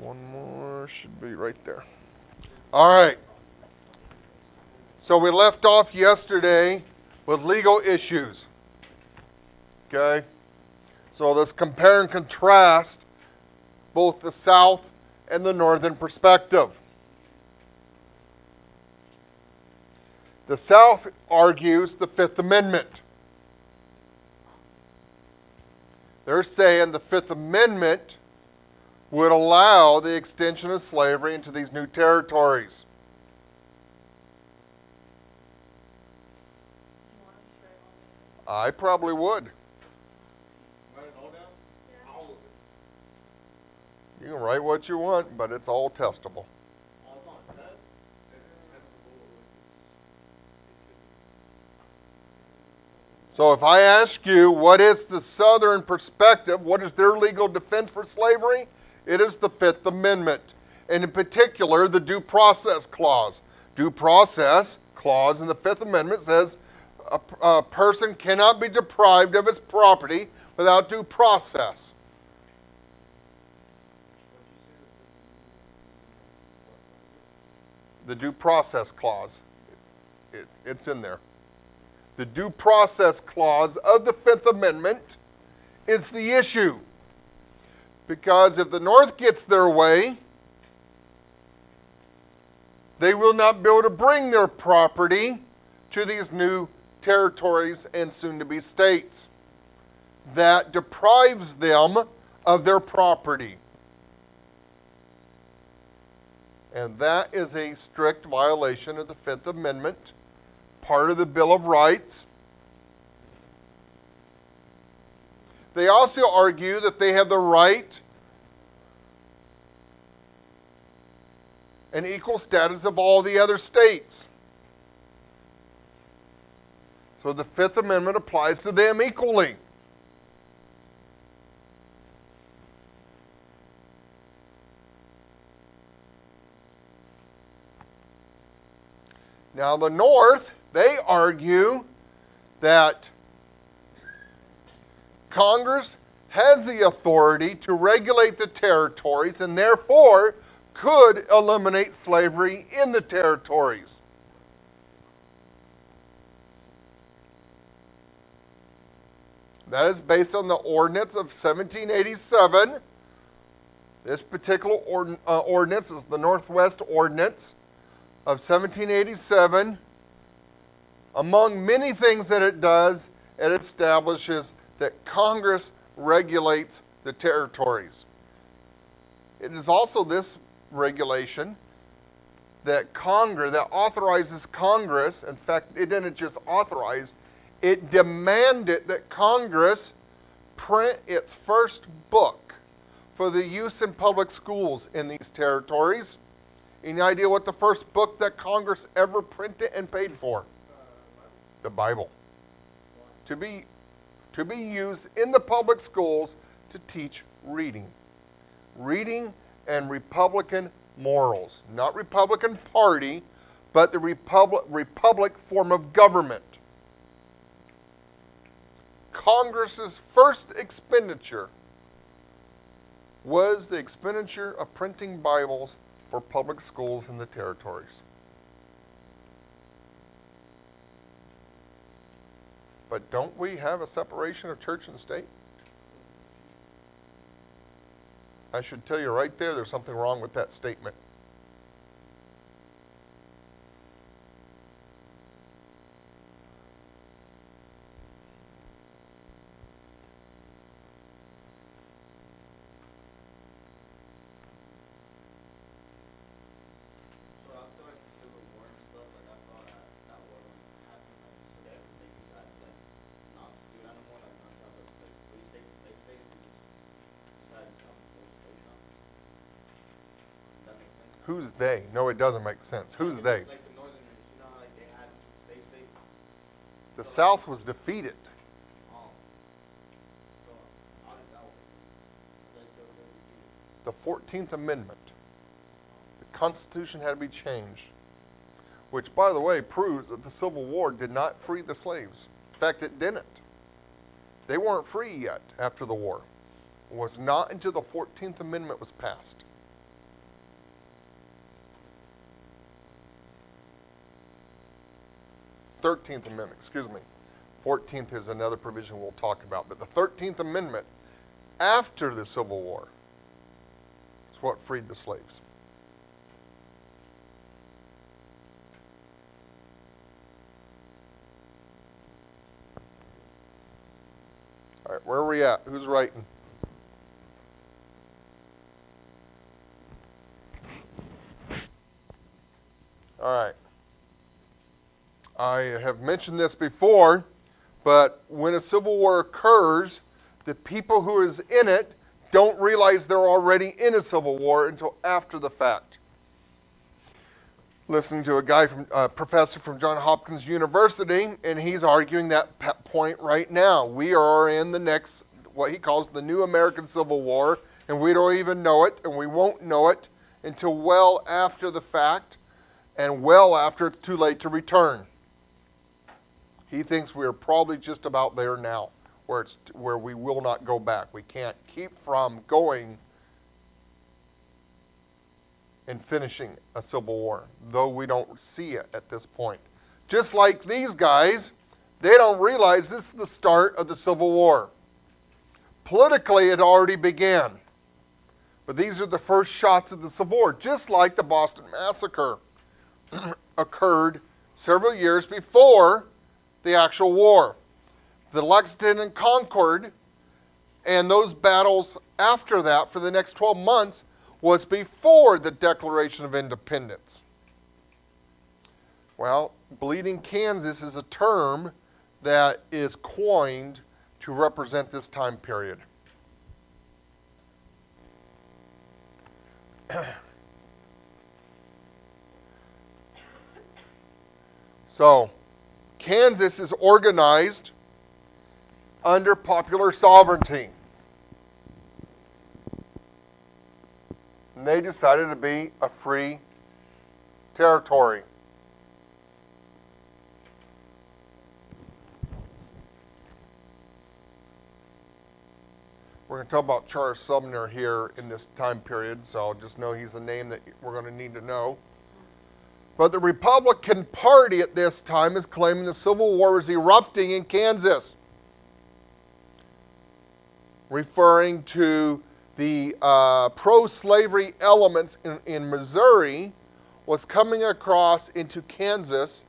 One more should be right there. All right. So we left off yesterday with legal issues. Okay? So let's compare and contrast both the South and the Northern perspective. The South argues the Fifth Amendment. They're saying the Fifth Amendment would allow the extension of slavery into these new territories. I probably would. Write it all down? Yeah. All of it. You can write what you want, but it's all testable. All it's on a test? It's testable. So if I ask you what is the Southern perspective, what is their legal defense for slavery? It is the Fifth Amendment, and in particular, the Due Process Clause. Due Process Clause in the Fifth Amendment says a person cannot be deprived of his property without due process. The Due Process Clause, it's in there. The Due Process Clause of the Fifth Amendment is the issue. Because if the North gets their way, they will not be able to bring their property to these new territories and soon-to-be states. That deprives them of their property. And that is a strict violation of the Fifth Amendment, part of the Bill of Rights. They also argue that they have the right and equal status of all the other states. So the Fifth Amendment applies to them equally. Now the North, they argue that Congress has the authority to regulate the territories and therefore could eliminate slavery in the territories. That is based on the Ordinance of 1787. This particular ordinance is the Northwest Ordinance of 1787. Among many things that it does, it establishes that Congress regulates the territories. It is also this regulation that authorizes Congress, in fact, it didn't just authorize, it demanded that Congress print its first book for the use in public schools in these territories. Any idea what the first book that Congress ever printed and paid for? The Bible. To be used in the public schools to teach reading. Reading and Republican morals. Not Republican Party, but the republic form of government. Congress's first expenditure was the expenditure of printing Bibles for public schools in the territories. But don't we have a separation of church and state? I should tell you right there's something wrong with that statement. So after like the Civil War and stuff, like I thought that war when it happened, like so they decided like not to do that anymore, like not to have like free states and state states, we just decided to have a full state now. Does that make sense? Who's they? No, it doesn't make sense. Who's they? Like the Northerners, you know how like they had states? The South was defeated. Oh. So how did that work? Like they were defeated. The 14th Amendment. The Constitution had to be changed. Which, by the way, proves that the Civil War did not free the slaves. In fact, it didn't. They weren't free yet after the war. It was not until the 14th Amendment was passed. 13th Amendment, excuse me. 14th is another provision we'll talk about. But the 13th Amendment, after the Civil War, is what freed the slaves. All right, where are we at? Who's writing? All right. I have mentioned this before, but when a civil war occurs, the people who is in it don't realize they're already in a civil war until after the fact. Listening to a professor from Johns Hopkins University, and he's arguing that point right now. We are in the next, what he calls the new American Civil War, and we don't even know it, and we won't know it until well after the fact, and well after it's too late to return. He thinks we are probably just about there now, where we will not go back. We can't keep from going and finishing a civil war, though we don't see it at this point. Just like these guys, they don't realize this is the start of the Civil War. Politically, it already began. But these are the first shots of the Civil War, just like the Boston Massacre occurred several years before the actual war. The Lexington and Concord and those battles after that for the next 12 months was before the Declaration of Independence. Well, Bleeding Kansas is a term that is coined to represent this time period. So, Kansas is organized under popular sovereignty. And they decided to be a free territory. We're going to talk about Charles Sumner here in this time period, so just know he's a name that we're going to need to know. But the Republican Party at this time is claiming the Civil War is erupting in Kansas, referring to the pro-slavery elements in Missouri was coming across into Kansas,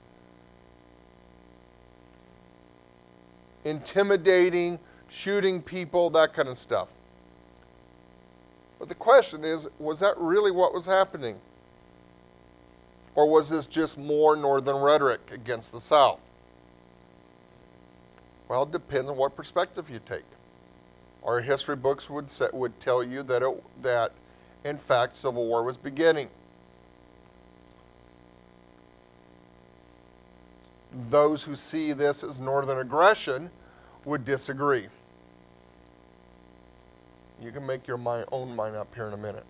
intimidating, shooting people, that kind of stuff. But the question is, was that really what was happening? Or was this just more northern rhetoric against the South? Well, it depends on what perspective you take. Our history books would tell you that in fact Civil War was beginning. Those who see this as northern aggression would disagree. You can make your own mind up here in a minute.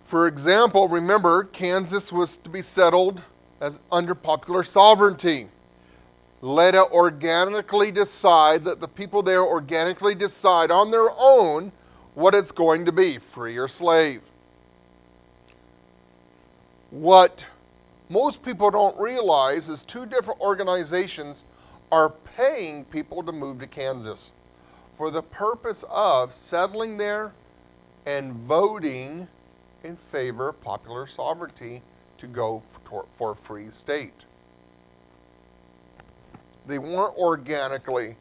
For example, remember, Kansas was to be settled as under popular sovereignty. Let it organically decide, that the people there organically decide on their own what it's going to be, free or slave. What most people don't realize is two different organizations are paying people to move to Kansas for the purpose of settling there and voting in favor of popular sovereignty to go for a free state. They weren't organically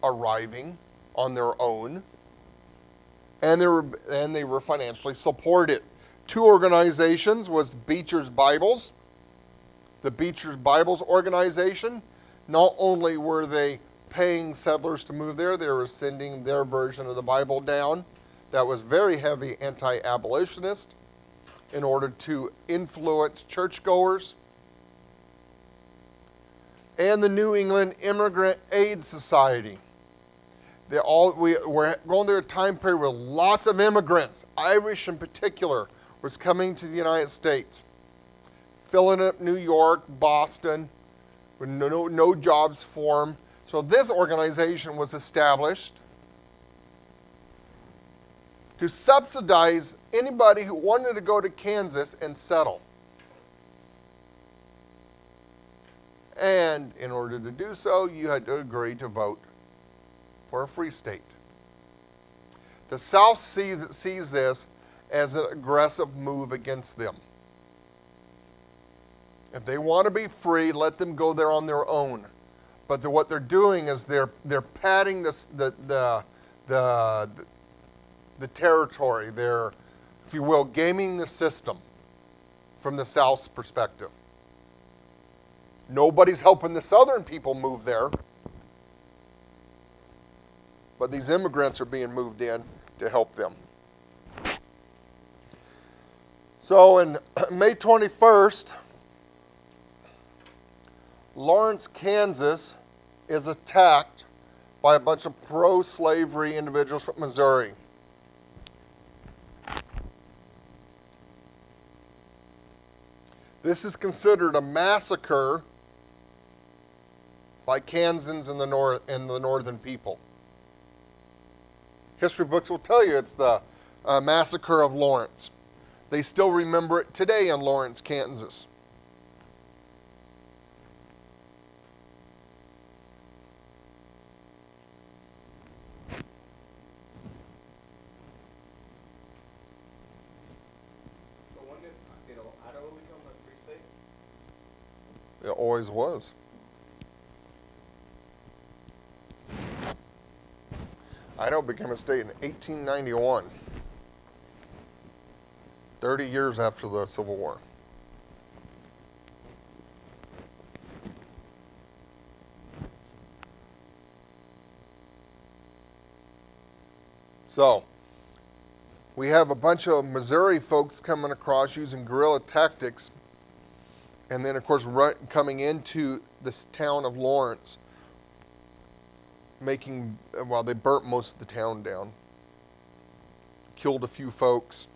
arriving on their own, and they were financially supported. Two organizations was Beecher's Bibles. The Beecher's Bibles organization, not only were they paying settlers to move there, they were sending their version of the Bible down. That was very heavy anti-abolitionist in order to influence churchgoers. And the New England Immigrant Aid Society. We were going through a time period with lots of immigrants, Irish in particular, was coming to the United States, filling up New York, Boston, with no jobs for them. So this organization was established to subsidize anybody who wanted to go to Kansas and settle. And in order to do so, you had to agree to vote for a free state. The South sees this as an aggressive move against them. If they want to be free, let them go there on their own. But what they're doing is they're padding the territory. They're, if you will, gaming the system from the South's perspective. Nobody's helping the Southern people move there. But these immigrants are being moved in to help them. So in May 21st, Lawrence, Kansas is attacked by a bunch of pro-slavery individuals from Missouri. This is considered a massacre by Kansans and the northern people. History books will tell you it's the massacre of Lawrence. They still remember it today in Lawrence, Kansas. So when did Idaho become a free state? It always was. Idaho became a state in 1891, 30 years after the Civil War. So, we have a bunch of Missouri folks coming across using guerrilla tactics, and then, of course, coming into this town of Lawrence, they burnt most of the town down, killed a few folks.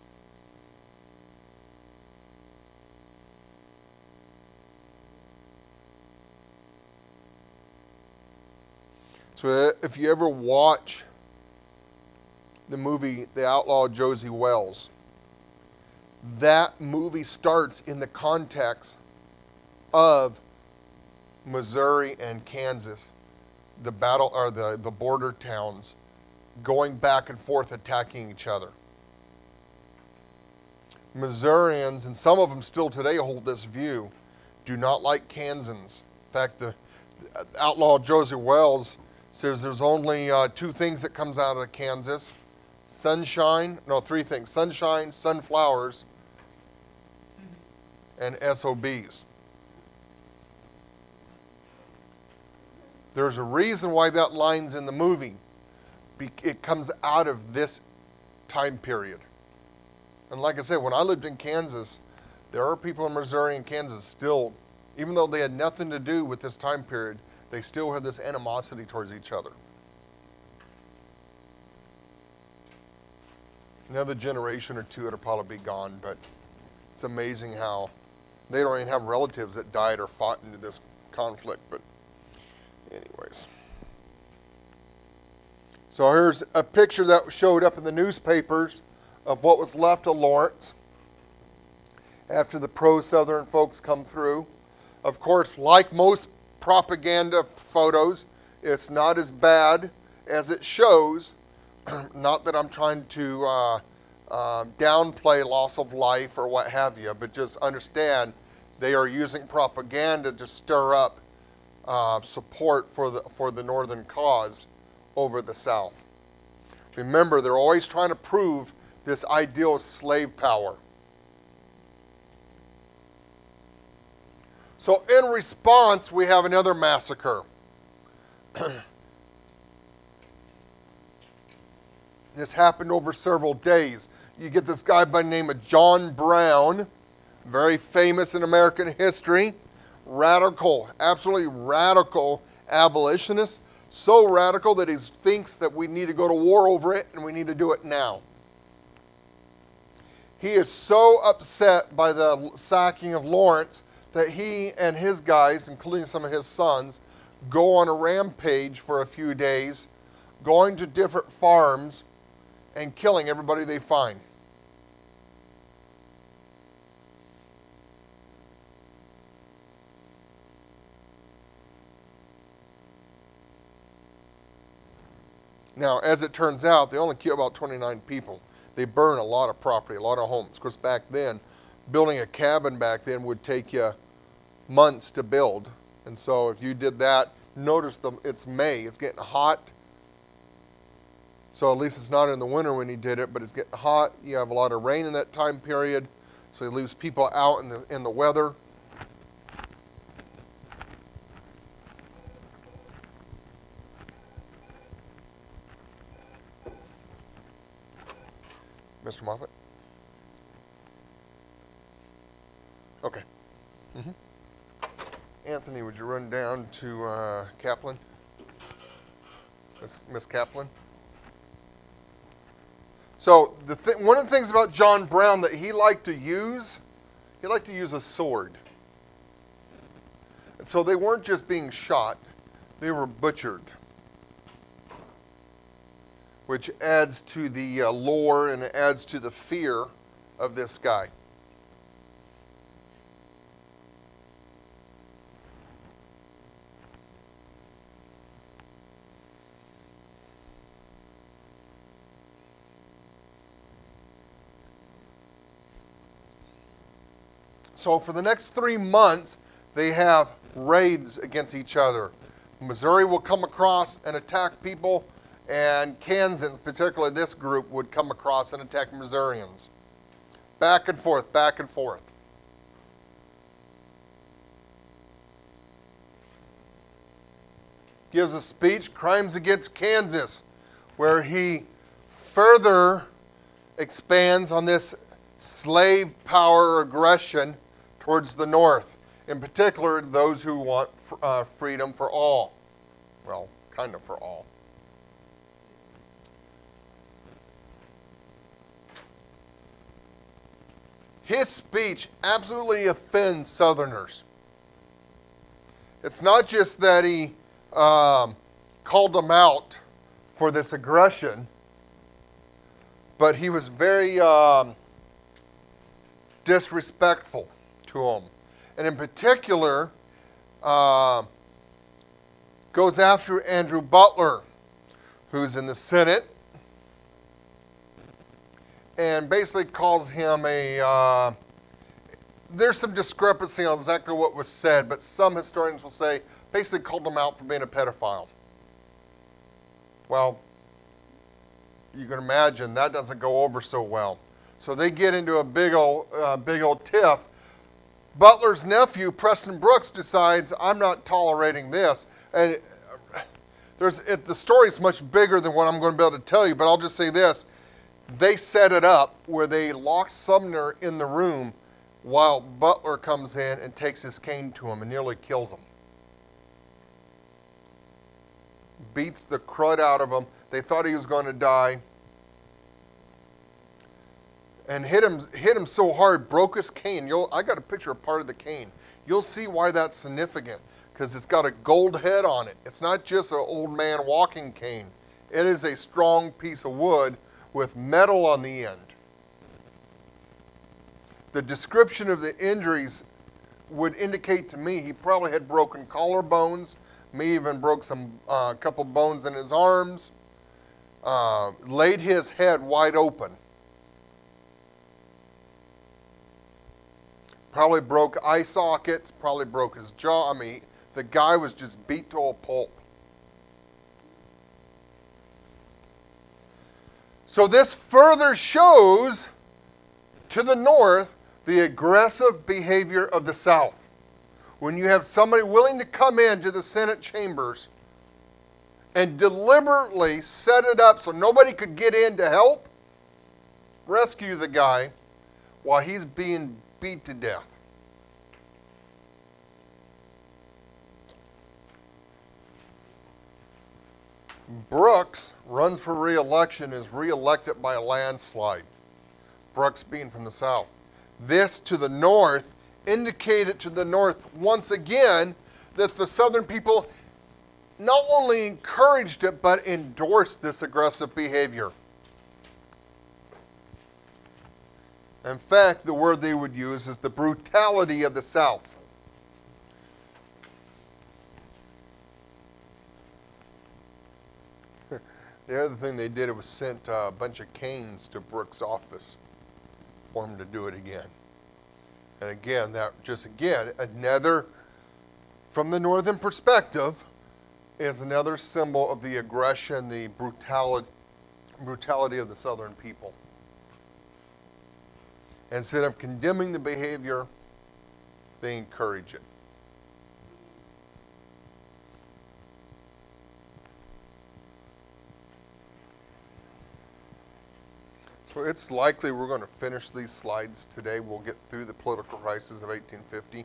So if you ever watch the movie The Outlaw Josey Wales, that movie starts in the context of Missouri and Kansas, the battle, or the border towns, going back and forth attacking each other. Missourians, and some of them still today hold this view, do not like Kansans. In fact, the outlaw Josey Wales says there's only two things that comes out of Kansas. Three things. Sunshine, sunflowers, and SOBs. There's a reason why that line's in the movie. It comes out of this time period. And like I said, when I lived in Kansas, there are people in Missouri and Kansas still, even though they had nothing to do with this time period, they still have this animosity towards each other. Another generation or two, it'll probably be gone, but it's amazing how they don't even have relatives that died or fought into this conflict. But anyways. So here's a picture that showed up in the newspapers of what was left of Lawrence after the pro-Southern folks come through. Of course, like most propaganda photos, it's not as bad as it shows. Not that I'm trying to downplay loss of life or what have you, but just understand they are using propaganda to stir up support for the Northern cause over the South. Remember, they're always trying to prove this ideal of slave power. So in response, we have another massacre. This happened over several days. You get this guy by the name of John Brown, very famous in American history, radical, absolutely radical abolitionist, so radical that he thinks that we need to go to war over it and we need to do it now. He is so upset by the sacking of Lawrence that he and his guys, including some of his sons, go on a rampage for a few days, going to different farms and killing everybody they find. Now, as it turns out, they only kill about 29 people. They burn a lot of property, a lot of homes. Of course, back then, building a cabin back then would take you months to build. And so if you did that, notice it's May, it's getting hot. So at least it's not in the winter when he did it, but it's getting hot. You have a lot of rain in that time period. So he leaves people out in the weather. Mr. Moffat? Okay. Anthony, would you run down to Kaplan? Miss Kaplan? So one of the things about John Brown that he liked to use a sword. And so they weren't just being shot, they were butchered, which adds to the lore and it adds to the fear of this guy. So for the next 3 months, they have raids against each other. Missouri will come across and attack people, and Kansans, particularly this group, would come across and attack Missourians. Back and forth, back and forth. Gives a speech, Crimes Against Kansas, where he further expands on this slave power aggression towards the North, in particular those who want freedom for all. Well, kind of for all. His speech absolutely offends Southerners. It's not just that he called them out for this aggression, but he was very disrespectful to them. And in particular, goes after Andrew Butler, who's in the Senate, and basically calls him there's some discrepancy on exactly what was said, but some historians will say basically called him out for being a pedophile. Well, you can imagine that doesn't go over so well. So they get into a big old tiff. Butler's nephew, Preston Brooks, decides, I'm not tolerating this. And the story's much bigger than what I'm going to be able to tell you, but I'll just say this. They set it up where they locked Sumner in the room while Butler comes in and takes his cane to him and nearly kills him. Beats the crud out of him. They thought he was going to die. And hit him so hard, broke his cane. I got a picture of part of the cane. You'll see why that's significant, because it's got a gold head on it. It's not just an old man walking cane. It is a strong piece of wood with metal on the end. The description of the injuries would indicate to me he probably had broken collarbones, may even broke a couple bones in his arms, laid his head wide open. Probably broke eye sockets, probably broke his jaw. I mean, the guy was just beat to a pulp. So this further shows to the North the aggressive behavior of the South. When you have somebody willing to come into the Senate chambers and deliberately set it up so nobody could get in to help rescue the guy while he's being beat to death. Brooks runs for re-election, is re-elected by a landslide. Brooks being from the South. This to the North indicated to the North once again that the Southern people not only encouraged it, but endorsed this aggressive behavior. In fact, the word they would use is the brutality of the South. The other thing they did was sent a bunch of canes to Brooks' office for him to do it again. And again, another, from the northern perspective, is another symbol of the aggression, the brutality of the southern people. Instead of condemning the behavior, they encourage it. So it's likely we're going to finish these slides today. We'll get through the political crisis of 1850.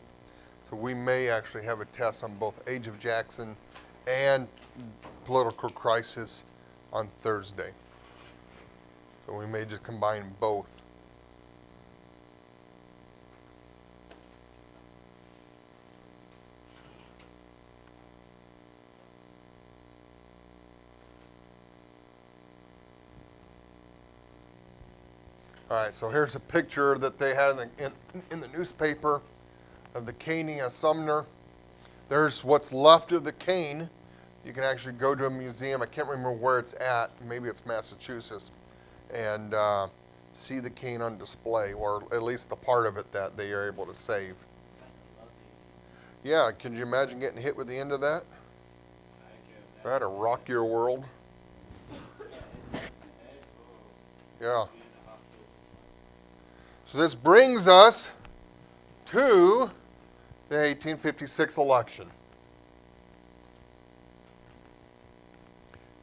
So we may actually have a test on both Age of Jackson and political crisis on Thursday. So we may just combine both. All right, so here's a picture that they had in the newspaper of the caning of Sumner. There's what's left of the cane. You can actually go to a museum. I can't remember where it's at. Maybe it's Massachusetts. And see the cane on display, or at least the part of it that they are able to save. Yeah, can you imagine getting hit with the end of that? That'd rock your world. Yeah. So this brings us to the 1856 election.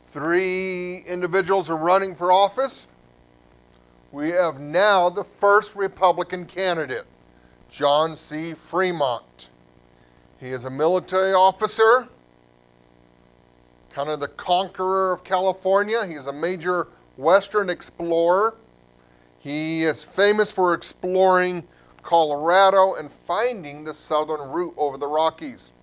3 individuals are running for office. We have now the first Republican candidate, John C. Fremont. He is a military officer, kind of the conqueror of California. He's a major Western explorer. He is famous for exploring Colorado and finding the southern route over the Rockies.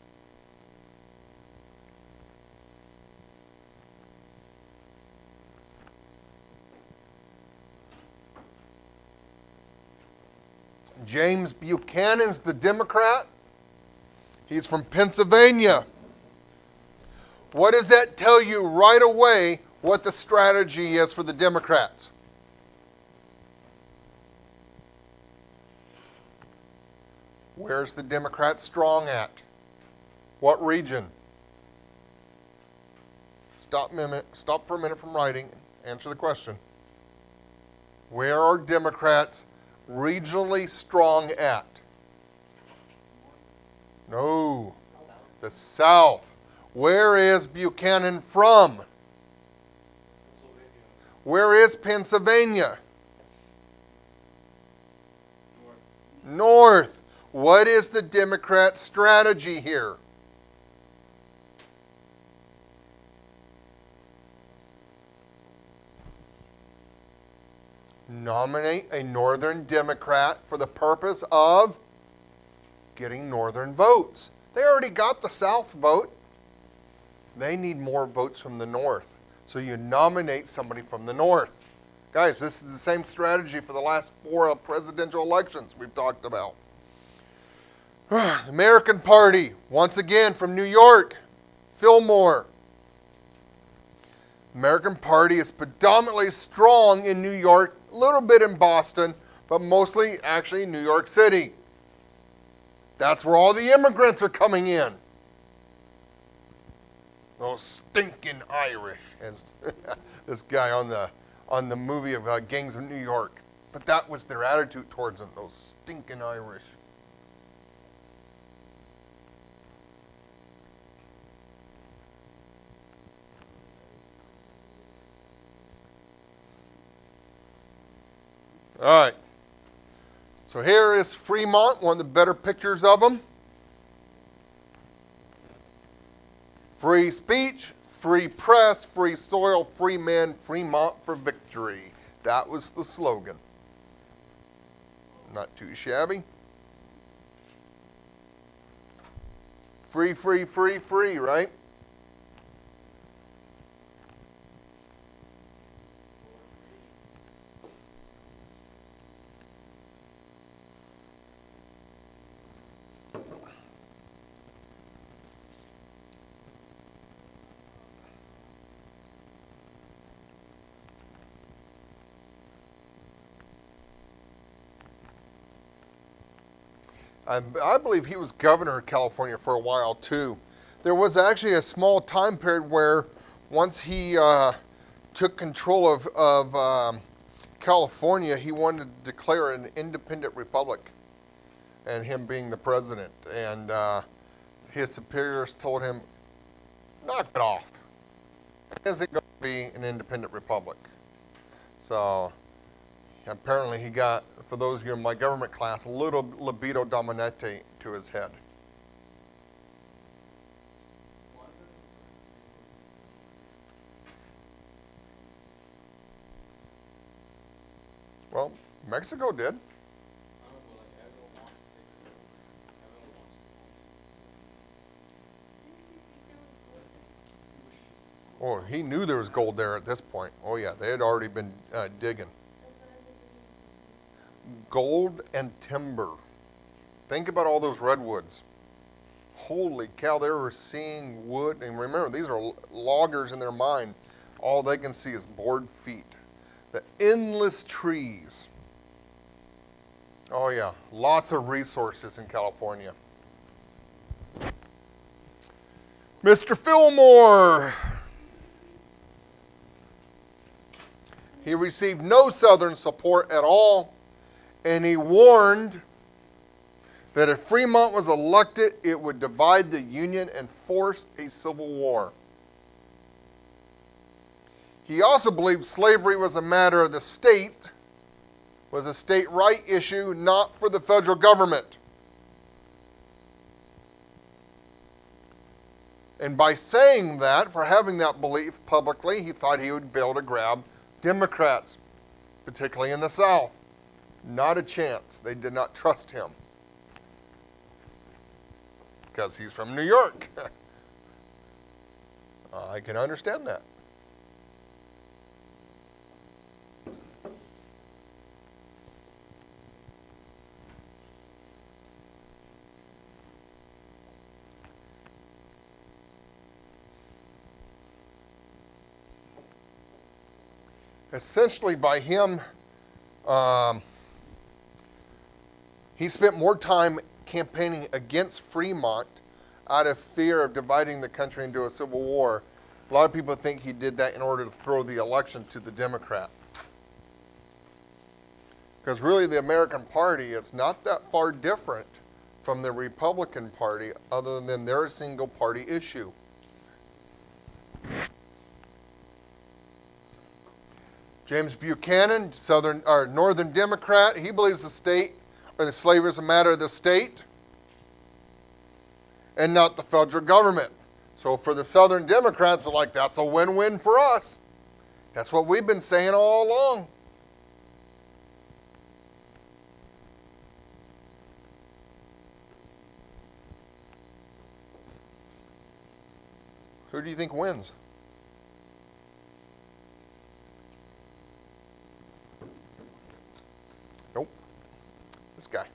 James Buchanan's the Democrat. He's from Pennsylvania. What does that tell you right away what the strategy is for the Democrats? Where's the Democrats strong at? What region? Stop for a minute from writing. Answer the question. Where are Democrats regionally strong at? No. The South. Where is Buchanan from? Where is Pennsylvania? North. What is the Democrat strategy here? Nominate a Northern Democrat for the purpose of getting Northern votes. They already got the South vote. They need more votes from the North. So you nominate somebody from the North. Guys, this is the same strategy for the last 4 presidential elections we've talked about. American Party, once again from New York, Fillmore. American Party is predominantly strong in New York, a little bit in Boston, but mostly actually New York City. That's where all the immigrants are coming in. Those stinking Irish, as this guy on the movie of Gangs of New York. But that was their attitude towards them, those stinking Irish. All right. So here is Fremont, one of the better pictures of him. Free speech, free press, free soil, free men, Fremont for victory. That was the slogan. Not too shabby. Free, free, free, free, right? I believe he was governor of California for a while too. There was actually a small time period where once he took control of California, he wanted to declare an independent republic, and him being the president. And his superiors told him, knock it off. It isn't going to be an independent republic. So apparently he got, for those of you in my government class, a little libido dominante to his head. Well, Mexico did. Oh, he knew there was gold there at this point. Oh yeah, they had already been digging. Gold and timber. Think about all those redwoods. Holy cow, they were seeing wood. And remember, these are loggers in their mind. All they can see is board feet. The endless trees. Oh yeah, lots of resources in California. Mr. Fillmore. He received no Southern support at all, and he warned that if Fremont was elected, it would divide the Union and force a civil war. He also believed slavery was a matter of the state, was a state right issue, not for the federal government. And by saying that, for having that belief publicly, he thought he would be able to grab Democrats, particularly in the South. Not a chance. They did not trust him. Because he's from New York. I can understand that. Essentially, by him, he spent more time campaigning against Fremont out of fear of dividing the country into a civil war. A lot of people think he did that in order to throw the election to the Democrat. Because really the American Party is not that far different from the Republican Party other than they're a single party issue. James Buchanan, Northern Democrat, he believes the state or the slavery is a matter of the state and not the federal government. So for the Southern Democrats, they're like, that's a win-win for us. That's what we've been saying all along. Who do you think wins? Nope. This guy.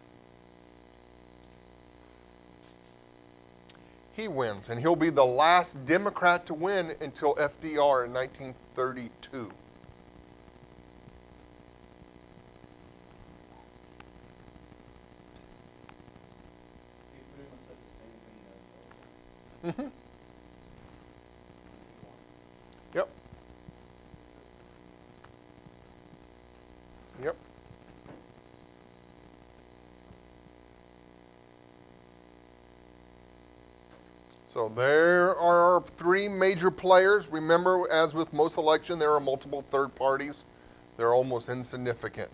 He wins, and he'll be the last Democrat to win until FDR in 1932. Mm-hmm. Yep. Yep. So there are three major players. Remember, as with most elections, there are multiple third parties. They're almost insignificant.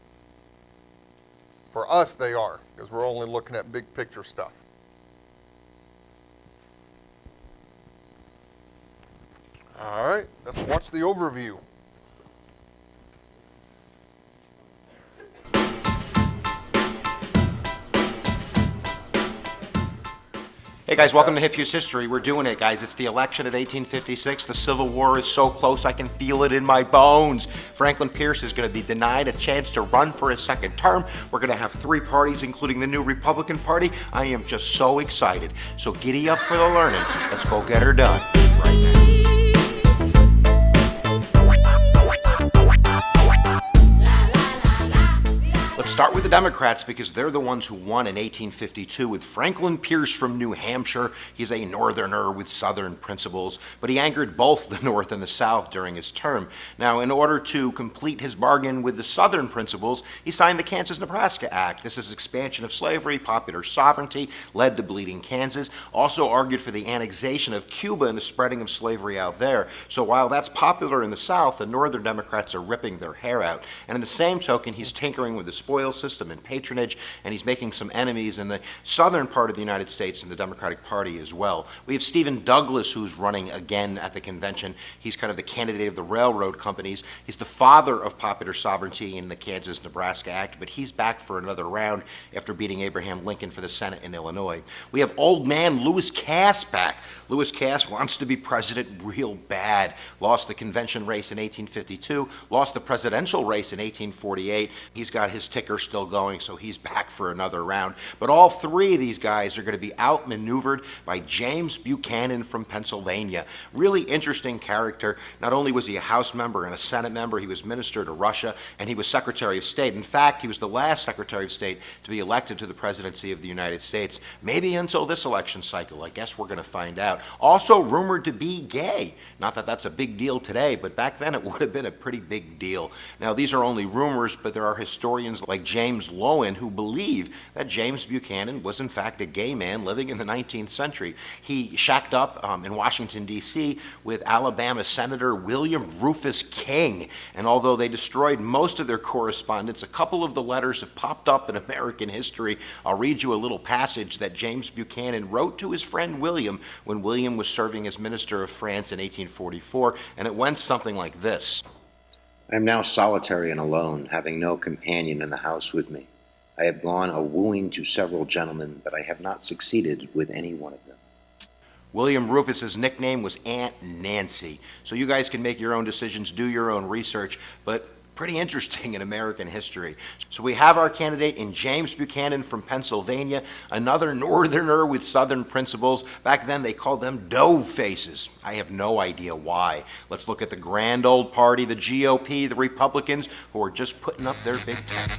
For us, they are, because we're only looking at big picture stuff. All right, let's watch the overview. Hey guys, welcome to Hip Use History. We're doing it, guys. It's the election of 1856. The Civil War is so close I can feel it in my bones. Franklin Pierce is going to be denied a chance to run for his second term. We're going to have three parties, including the new Republican Party. I am just so excited. So giddy up for the learning. Let's go get her done right now. Let's start with the Democrats because they're the ones who won in 1852 with Franklin Pierce from New Hampshire. He's a Northerner with Southern principles, but he angered both the North and the South during his term. Now, in order to complete his bargain with the Southern principles, he signed the Kansas-Nebraska Act. This is expansion of slavery, popular sovereignty, led to Bleeding Kansas, also argued for the annexation of Cuba and the spreading of slavery out there. So while that's popular in the South, the Northern Democrats are ripping their hair out. And in the same token, he's tinkering with the spoils system and patronage, and he's making some enemies in the southern part of the United States and the Democratic Party as well. We have Stephen Douglas, who's running again at the convention. He's kind of the candidate of the railroad companies. He's the father of popular sovereignty in the Kansas-Nebraska Act, but he's back for another round after beating Abraham Lincoln for the Senate in Illinois. We have old man Lewis Cass back. Lewis Cass wants to be president real bad. Lost the convention race in 1852, lost the presidential race in 1848. He's got his ticker still going, so he's back for another round. But all three of these guys are going to be outmaneuvered by James Buchanan from Pennsylvania. Really interesting character. Not only was he a House member and a Senate member, he was Minister to Russia, and he was Secretary of State. In fact, he was the last Secretary of State to be elected to the presidency of the United States, maybe until this election cycle. I guess we're going to find out. Also rumored to be gay. Not that that's a big deal today, but back then it would have been a pretty big deal. Now, these are only rumors, but there are historians like James Lowen who believe that James Buchanan was in fact a gay man living in the 19th century. He shacked up in Washington, D.C. with Alabama Senator William Rufus King, and although they destroyed most of their correspondence, a couple of the letters have popped up in American history. I'll read you a little passage that James Buchanan wrote to his friend William when William was serving as Minister of France in 1844, and it went something like this. I am now solitary and alone, having no companion in the house with me. I have gone a-wooing to several gentlemen, but I have not succeeded with any one of them. William Rufus's nickname was Aunt Nancy. So you guys can make your own decisions, do your own research, but pretty interesting in American history. So we have our candidate in James Buchanan from Pennsylvania, another Northerner with Southern principles. Back then they called them dough faces. I have no idea why. Let's look at the grand old party, the GOP, the Republicans, who are just putting up their big tent.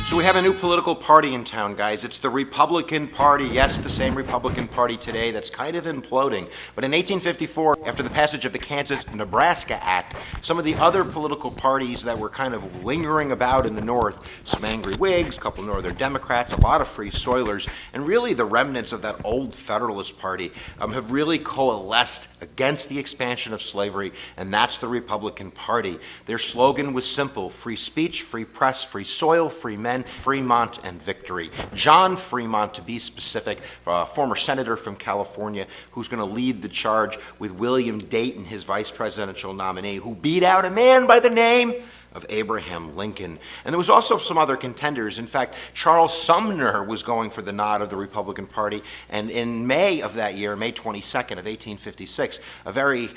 So we have a new political party in town, guys. It's the Republican Party. Yes, the same Republican Party today that's kind of imploding. But in 1854, after the passage of the Kansas-Nebraska Act, some of the other political parties that were kind of lingering about in the North, some angry Whigs, a couple Northern Democrats, a lot of Free Soilers, and really the remnants of that old Federalist Party have really coalesced against the expansion of slavery, and that's the Republican Party. Their slogan was simple: free speech, free press, free soil, free men, Fremont, and victory. John Fremont, to be specific, former senator from California, who's going to lead the charge with William Dayton, his vice presidential nominee, who beat out a man by the name of Abraham Lincoln. And there was also some other contenders. In fact, Charles Sumner was going for the nod of the Republican Party, and in May of that year, May 22nd of 1856, a very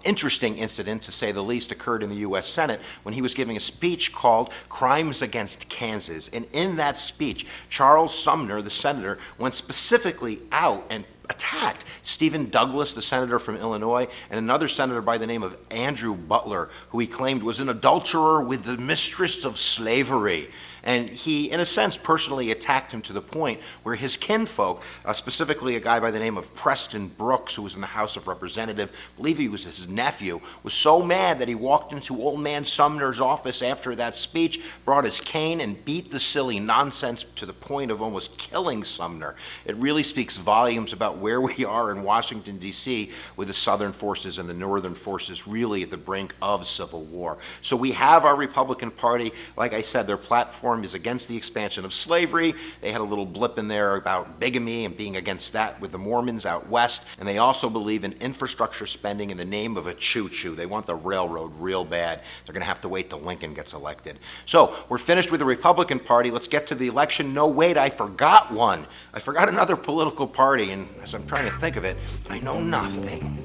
interesting incident, to say the least, occurred in the U.S. Senate when he was giving a speech called Crimes Against Kansas. And in that speech, Charles Sumner, the senator, went specifically out and attacked Stephen Douglas, the senator from Illinois, and another senator by the name of Andrew Butler, who he claimed was an adulterer with the mistress of slavery. And he, in a sense, personally attacked him to the point where his kinfolk, specifically a guy by the name of Preston Brooks, who was in the House of Representatives, I believe he was his nephew, was so mad that he walked into old man Sumner's office after that speech, brought his cane, and beat the silly nonsense to the point of almost killing Sumner. It really speaks volumes about about where we are in Washington, D.C., with the Southern forces and the Northern forces really at the brink of civil war. So we have our Republican Party. Like I said, their platform is against the expansion of slavery. They had a little blip in there about bigamy and being against that with the Mormons out west. And they also believe in infrastructure spending in the name of a choo-choo. They want the railroad real bad. They're going to have to wait till Lincoln gets elected. So we're finished with the Republican Party. Let's get to the election. No, wait, I forgot one. I forgot another political party, and as I'm trying to think of it, I know nothing.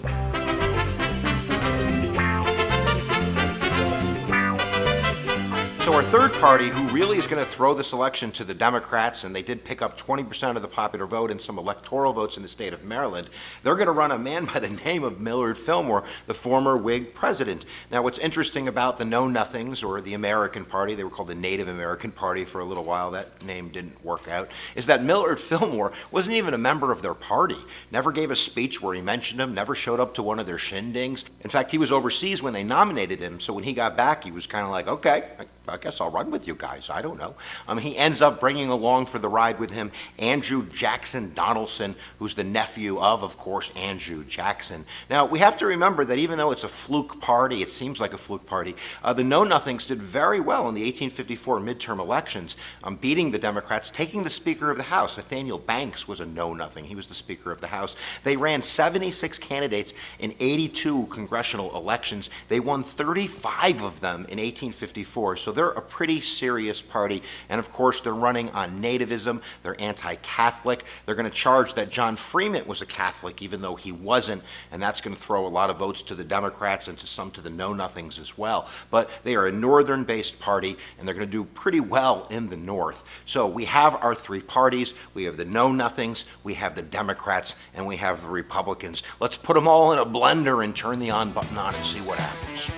So our third party, who really is going to throw this election to the Democrats, and they did pick up 20% of the popular vote and some electoral votes in the state of Maryland, they're going to run a man by the name of Millard Fillmore, the former Whig president. Now, what's interesting about the Know-Nothings, or the American Party, they were called the Native American Party for a little while, that name didn't work out, is that Millard Fillmore wasn't even a member of their party, never gave a speech where he mentioned them, never showed up to one of their shindigs. In fact, he was overseas when they nominated him, so when he got back, he was kind of like, okay, I guess I'll run with you guys. I don't know. He ends up bringing along for the ride with him Andrew Jackson Donaldson, who's the nephew of course, Andrew Jackson. Now, we have to remember that even though it's a fluke party, it seems like a fluke party, the Know-Nothings did very well in the 1854 midterm elections, beating the Democrats, taking the Speaker of the House. Nathaniel Banks was a Know-Nothing. He was the Speaker of the House. They ran 76 candidates in 82 congressional elections. They won 35 of them in 1854. So they're a pretty serious party, and of course they're running on nativism. They're anti-Catholic. They're going to charge that John Fremont was a Catholic even though he wasn't, and that's going to throw a lot of votes to the Democrats and to some to the Know-Nothings as well. But they are a northern-based party, and they're going to do pretty well in the north. So we have our three parties. We have the Know-Nothings, we have the Democrats, and we have the Republicans. Let's put them all in a blender and turn the on button on and see what happens.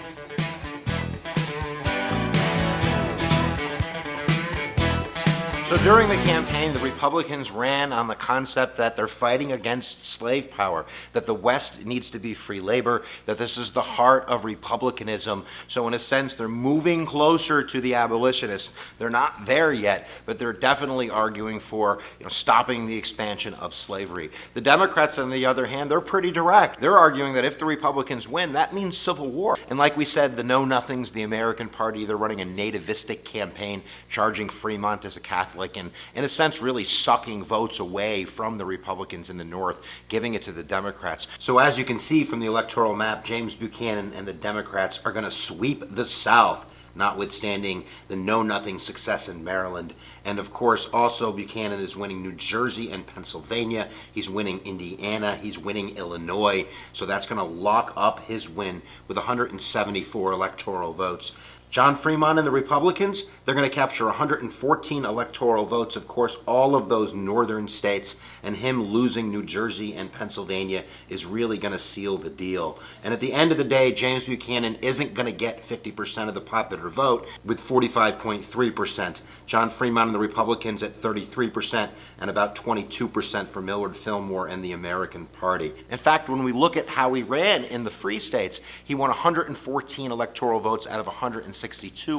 So during the campaign, the Republicans ran on the concept that they're fighting against slave power, that the West needs to be free labor, that this is the heart of republicanism. So in a sense, they're moving closer to the abolitionists. They're not there yet, but they're definitely arguing for stopping the expansion of slavery. The Democrats, on the other hand, they're pretty direct. They're arguing that if the Republicans win, that means civil war. And like we said, the Know-Nothings, the American Party, they're running a nativistic campaign, charging Fremont as a Catholic, and in a sense really sucking votes away from the Republicans in the North, giving it to the Democrats. So as you can see from the electoral map, James Buchanan and the Democrats are going to sweep the South, notwithstanding the Know-Nothing success in Maryland. And of course, also Buchanan is winning New Jersey and Pennsylvania. He's winning Indiana. He's winning Illinois. So that's going to lock up his win with 174 electoral votes. John Fremont and the Republicans, they're going to capture 114 electoral votes, of course, all of those northern states, and him losing New Jersey and Pennsylvania is really going to seal the deal. And at the end of the day, James Buchanan isn't going to get 50% of the popular vote with 45.3%. John Fremont and the Republicans at 33% and about 22% for Millard Fillmore and the American Party. In fact, when we look at how he ran in the free states, he won 114 electoral votes out of 162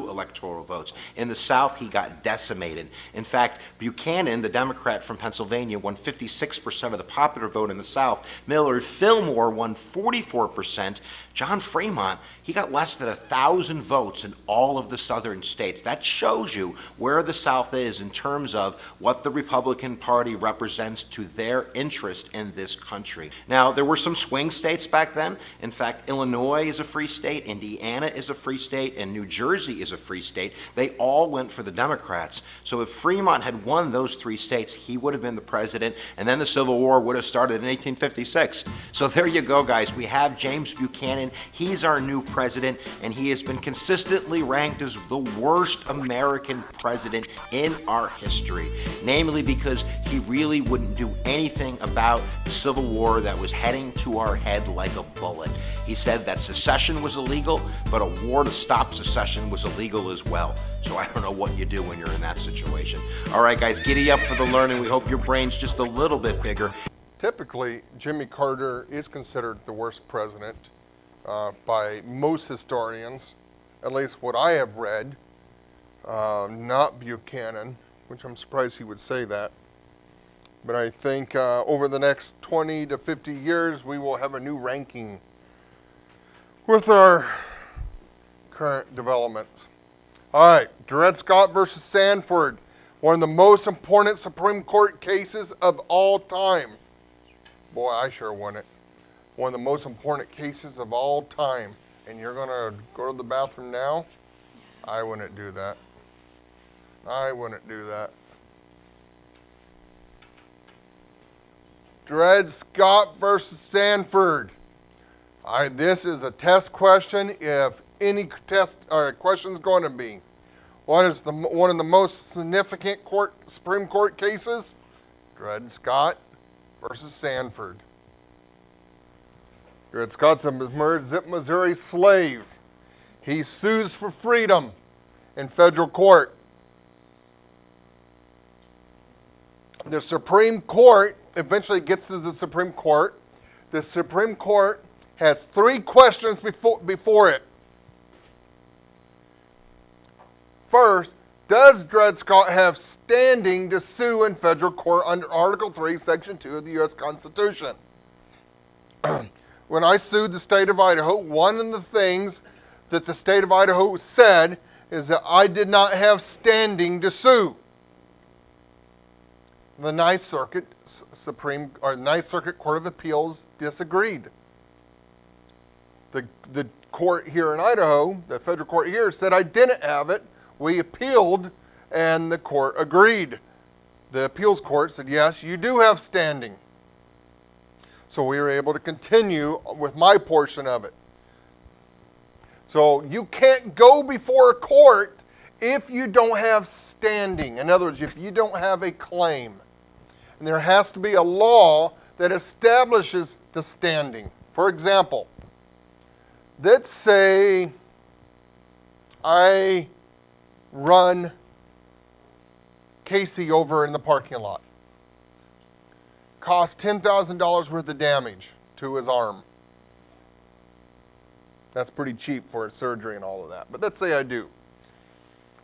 electoral votes. In the South, he got decimated. In fact, Buchanan, the Democrat from Pennsylvania, won 56% of the popular vote in the South. Millard Fillmore won 44%. John Fremont, he got less than 1,000 votes in all of the southern states. That shows you where the South is in terms of what the Republican Party represents to their interest in this country. Now, there were some swing states back then. In fact, Illinois is a free state, Indiana is a free state, and New Jersey is a free state. They all went for the Democrats. So if Fremont had won those three states, he would have been the president, and then the Civil War would have started in 1856. So there you go, guys. We have James Buchanan. He's our new president, and he has been consistently ranked as the worst American president in our history, namely because he really wouldn't do anything about the Civil War that was heading to our head like a bullet. He said that secession was illegal, but a war to stop secession was illegal as well. So I don't know what you do when you're in that situation. All right, guys, giddy up for the learning. We hope your brain's just a little bit bigger. Typically, Jimmy Carter is considered the worst president by most historians, at least what I have read, not Buchanan, which I'm surprised he would say that. But I think over the next 20 to 50 years, we will have a new ranking with our current developments. All right, Dred Scott versus Sanford, one of the most important Supreme Court cases of all time. Boy, I sure won it. One of the most important cases of all time. And you're gonna go to the bathroom now? I wouldn't do that. I wouldn't do that. Dred Scott versus Sanford. This is a test question. If any test or question is going to be, what is one of the most significant Supreme Court cases? Dred Scott versus Sanford. Dred Scott's a Missouri slave. He sues for freedom in federal court. The Supreme Court eventually gets to the Supreme Court. The Supreme Court has 3 questions before it. First, does Dred Scott have standing to sue in federal court under Article 3, Section 2 of the U.S. Constitution? When I sued the state of Idaho, one of the things that the state of Idaho said is that I did not have standing to sue. The Ninth Circuit Court of Appeals disagreed. The court here in Idaho, the federal court here, said I didn't have it. We appealed, and the court agreed. The appeals court said, yes, you do have standing. So we were able to continue with my portion of it. So you can't go before a court if you don't have standing. In other words, if you don't have a claim. And there has to be a law that establishes the standing. For example, let's say I run Casey over in the parking lot. Cost $10,000 worth of damage to his arm. That's pretty cheap for surgery and all of that. But let's say I do.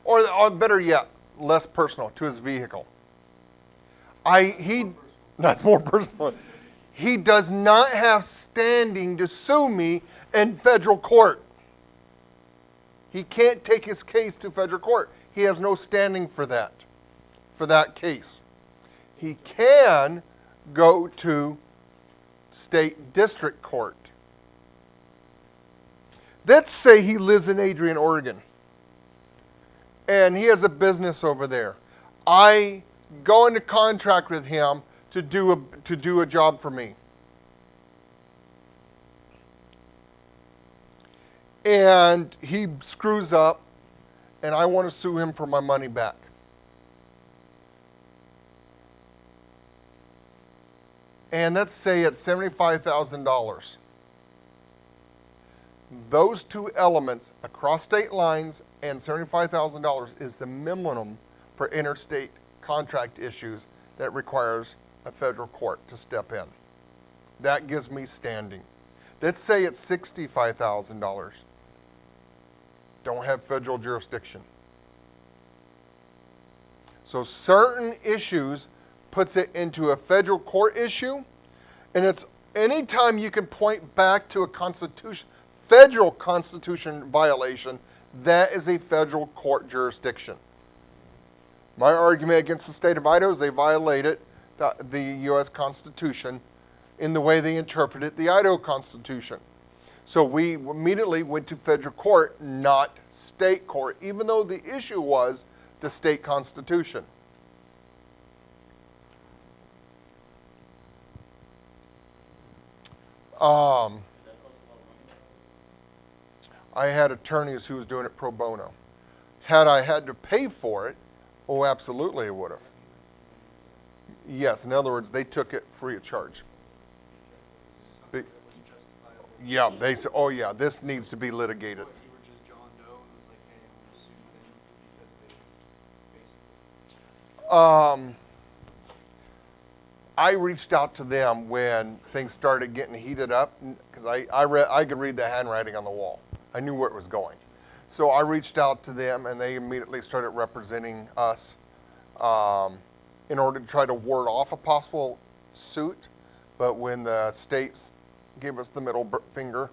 Or better yet, less personal, to his vehicle. That's more personal. He does not have standing to sue me in federal court. He can't take his case to federal court. He has no standing for that case. He can go to state district court. Let's say he lives in Adrian, Oregon, and he has a business over there. I go into contract with him to do a job for me. And he screws up, and I want to sue him for my money back. And let's say it's $75,000. Those 2 elements, across state lines and $75,000, is the minimum for interstate contract issues that requires a federal court to step in. That gives me standing. Let's say it's $65,000. Don't have federal jurisdiction. So certain issues puts it into a federal court issue, and it's anytime you can point back to a federal constitution violation, that is a federal court jurisdiction. My argument against the state of Idaho is they violated the U.S. Constitution in the way they interpreted the Idaho Constitution. So we immediately went to federal court, not state court, even though the issue was the state constitution. I had attorneys who was doing it pro bono. Had I had to pay for it, oh, absolutely I would have. Yes, in other words, they took it free of charge. Yeah, they said, oh yeah, this needs to be litigated. I reached out to them when things started getting heated up because I could read the handwriting on the wall. I knew where it was going. So I reached out to them and they immediately started representing us. in order to try to ward off a possible suit. But when the states gave us the middle finger,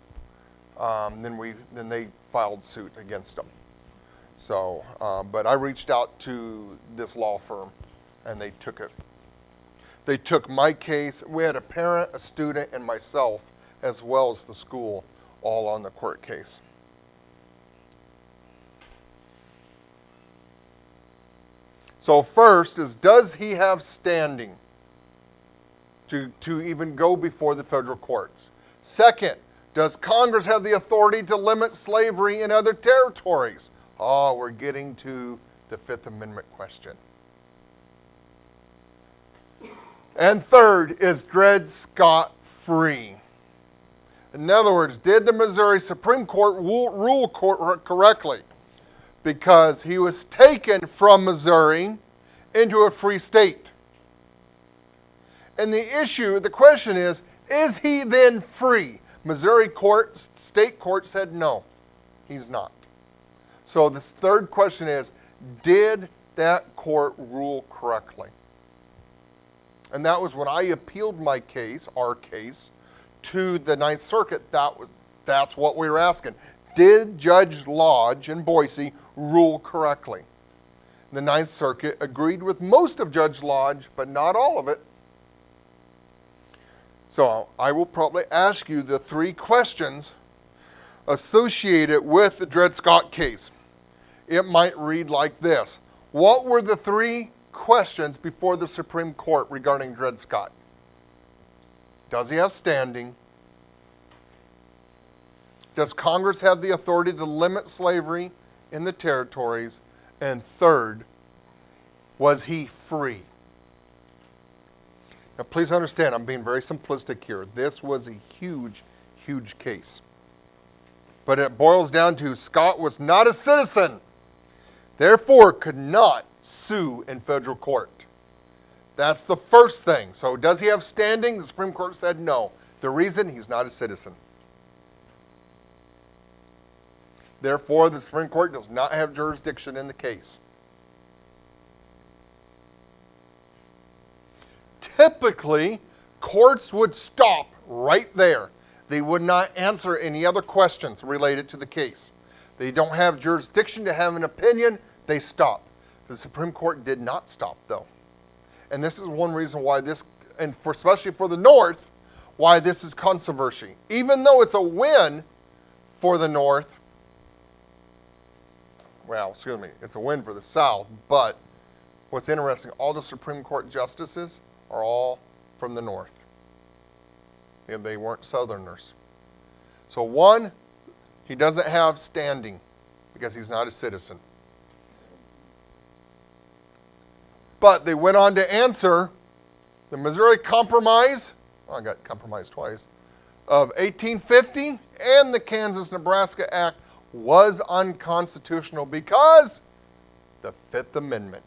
then they filed suit against them. So, but I reached out to this law firm, and they took it. They took my case. We had a parent, a student, and myself, as well as the school, all on the court case. So first is, does he have standing to even go before the federal courts? Second, does Congress have the authority to limit slavery in other territories? Oh, we're getting to the Fifth Amendment question. And third, is Dred Scott free? In other words, did the Missouri Supreme Court rule correctly? Because he was taken from Missouri into a free state. And the question is he then free? Missouri state court said no, he's not. So this third question is, did that court rule correctly? And that was when I appealed my case, our case, to the Ninth Circuit. That's what we were asking. Did Judge Lodge in Boise rule correctly? The Ninth Circuit agreed with most of Judge Lodge, but not all of it. So I will probably ask you the 3 questions associated with the Dred Scott case. It might read like this. What were the 3 questions before the Supreme Court regarding Dred Scott? Does he have standing? Does Congress have the authority to limit slavery in the territories? And third, was he free? Now please understand, I'm being very simplistic here. This was a huge, huge case. But it boils down to Scott was not a citizen, therefore could not sue in federal court. That's the first thing. So does he have standing? The Supreme Court said no. The reason, he's not a citizen. Therefore, the Supreme Court does not have jurisdiction in the case. Typically, courts would stop right there. They would not answer any other questions related to the case. They don't have jurisdiction to have an opinion, they stop. The Supreme Court did not stop, though. And this is one reason why this, especially for the North, why this is controversy. Even though it's a win for the North, it's a win for the South, but what's interesting, all the Supreme Court justices are all from the North. And they weren't Southerners. So 1, he doesn't have standing because he's not a citizen. But they went on to answer the Missouri Compromise, I got compromised twice, of 1850 and the Kansas-Nebraska Act was unconstitutional because the Fifth Amendment.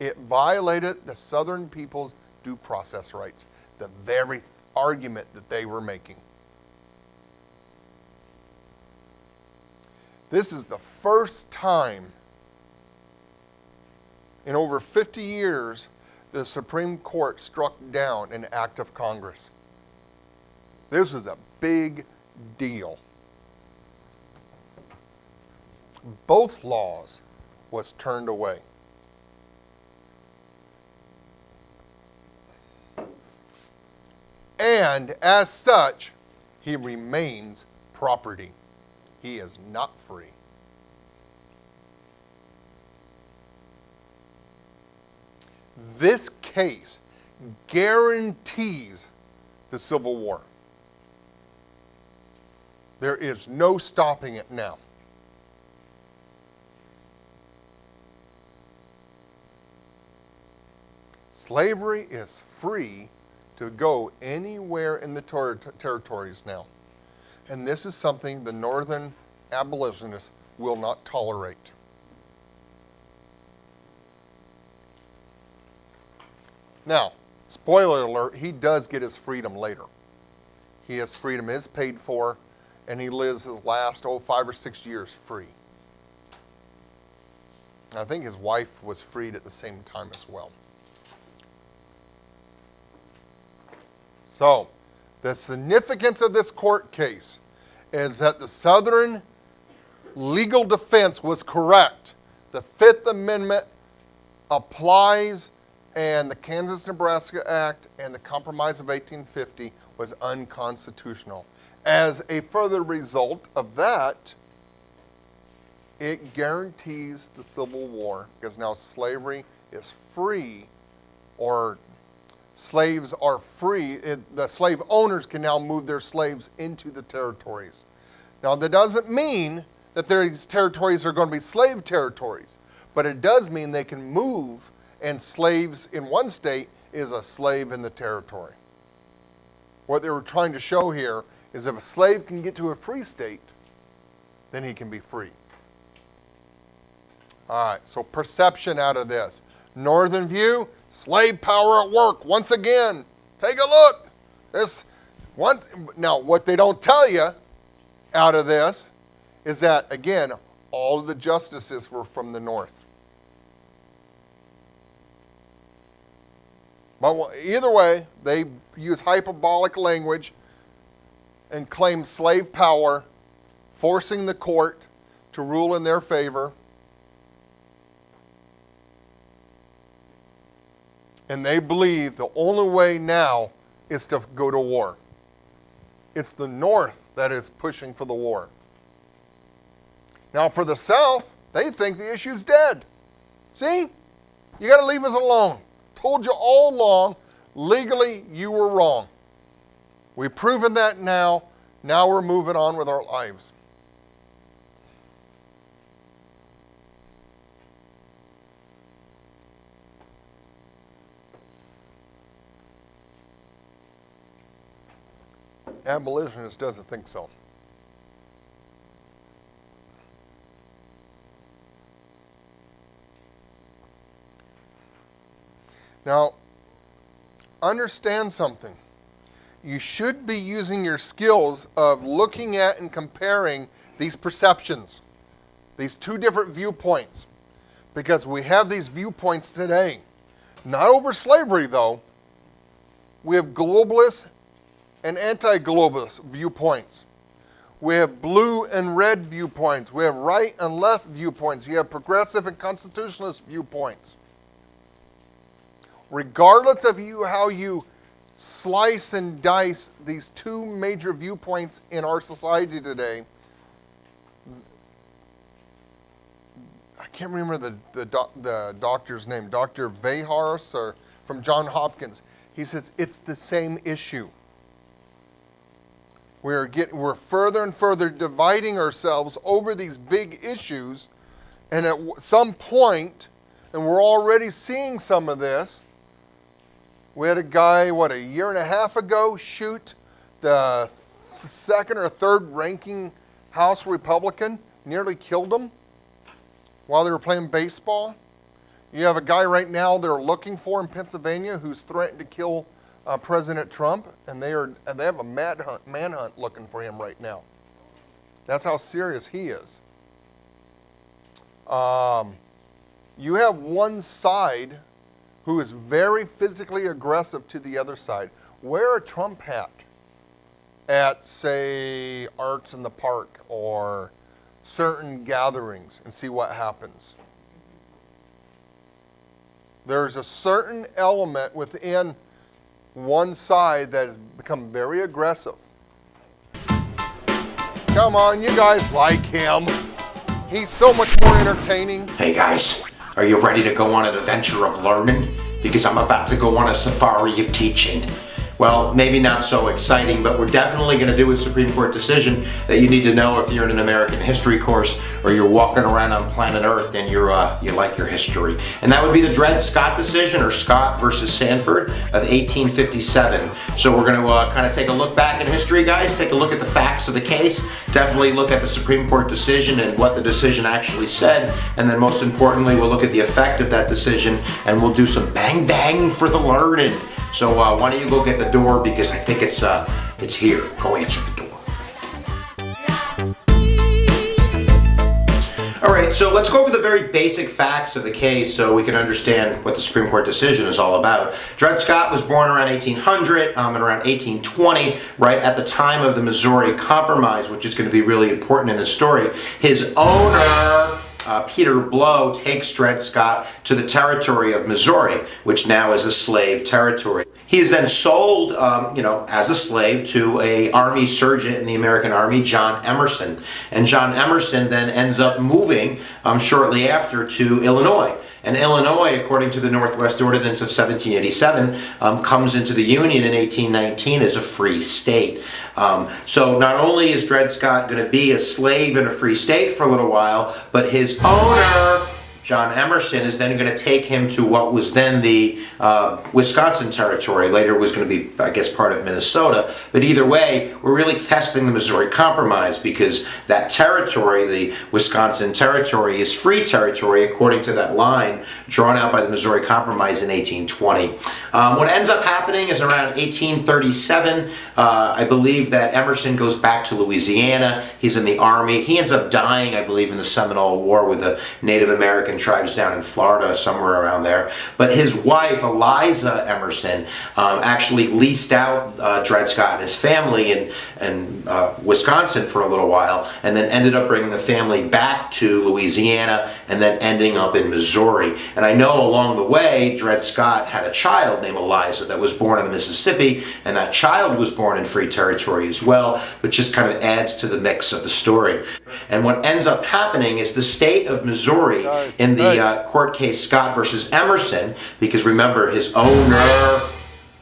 It violated the Southern people's due process rights, the very argument that they were making. This is the first time in over 50 years the Supreme Court struck down an act of Congress. This was a big deal. Both laws was turned away. And as such, he remains property. He is not free. This case guarantees the Civil War. There is no stopping it now. Slavery is free to go anywhere in the territories now. And this is something the Northern abolitionists will not tolerate. Now, spoiler alert, he does get his freedom later. His freedom is paid for, and he lives his last, 5 or 6 years free. I think his wife was freed at the same time as well. So, the significance of this court case is that the Southern legal defense was correct. The Fifth Amendment applies, and the Kansas-Nebraska Act and the Compromise of 1850 was unconstitutional. As a further result of that, it guarantees the Civil War, because now slavery is free, or slaves are free. The slave owners can now move their slaves into the territories. Now, that doesn't mean that these territories are going to be slave territories, but it does mean they can move, and slaves in one state is a slave in the territory. What they were trying to show here is if a slave can get to a free state, then he can be free. All right, so perception out of this. Northern view, slave power at work once again. Take a look. Now, what they don't tell you out of this is that, again, all of the justices were from the North. But either way, they use hyperbolic language and claim slave power, forcing the court to rule in their favor. And they believe the only way now is to go to war. It's the North that is pushing for the war. Now, for the South, they think the issue's dead. See? You got to leave us alone. Told you all along, legally, you were wrong. We've proven that now. Now we're moving on with our lives. Abolitionist doesn't think so. Now, understand something. You should be using your skills of looking at and comparing these perceptions, these two different viewpoints, because we have these viewpoints today. Not over slavery, though. We have globalist and anti-globalist viewpoints. We have blue and red viewpoints. We have right and left viewpoints. You have progressive and constitutionalist viewpoints. Regardless of how you slice and dice these two major viewpoints in our society today, I can't remember the doctor's name, Dr. Vehars, or from Johns Hopkins. He says it's the same issue. We're further and further dividing ourselves over these big issues, and at some point, and we're already seeing some of this. We had a guy, a year and a half ago, shoot the second or third ranking House Republican, nearly killed him while they were playing baseball. You have a guy right now they're looking for in Pennsylvania who's threatened to kill President Trump, and they have a manhunt looking for him right now. That's how serious he is. You have one side who is very physically aggressive to the other side. Wear a Trump hat at, say, Arts in the Park or certain gatherings and see what happens. There's a certain element within one side that has become very aggressive. Come on, you guys like him. He's so much more entertaining. Hey guys, are you ready to go on an adventure of learning? Because I'm about to go on a safari of teaching. Well, maybe not so exciting, but we're definitely going to do a Supreme Court decision that you need to know if you're in an American history course or you're walking around on planet Earth and you like your history. And that would be the Dred Scott decision, or Scott versus Sandford of 1857. So we're going to kind of take a look back in history, guys, take a look at the facts of the case, definitely look at the Supreme Court decision and what the decision actually said, and then most importantly, we'll look at the effect of that decision, and we'll do some bang bang for the learned. So why don't you go get the door, because I think it's here. Go answer the door. All right, so let's go over the very basic facts of the case so we can understand what the Supreme Court decision is all about. Dred Scott was born around 1800 and around 1820, right at the time of the Missouri Compromise, which is going to be really important in this story. His owner, Peter Blow, takes Dred Scott to the territory of Missouri, which now is a slave territory. He is then sold, as a slave to a Army sergeant in the American Army, John Emerson. And John Emerson then ends up moving shortly after to Illinois. And Illinois, according to the Northwest Ordinance of 1787, comes into the Union in 1819 as a free state. So not only is Dred Scott going to be a slave in a free state for a little while, but his owner, John Emerson, is then going to take him to what was then the Wisconsin territory. Later was going to be, I guess, part of Minnesota. But either way, we're really testing the Missouri Compromise because that territory, the Wisconsin territory, is free territory according to that line drawn out by the Missouri Compromise in 1820. What ends up happening is around 1837, I believe that Emerson goes back to Louisiana. He's in the Army. He ends up dying, I believe, in the Seminole War with the Native American tribes down in Florida, somewhere around there. But his wife, Eliza Emerson, actually leased out Dred Scott and his family in Wisconsin for a little while, and then ended up bringing the family back to Louisiana, and then ending up in Missouri. And I know along the way, Dred Scott had a child named Eliza that was born in the Mississippi, and that child was born in free territory as well, which just kind of adds to the mix of the story. And what ends up happening is the state of Missouri, in the court case Scott versus Emerson, because remember his owner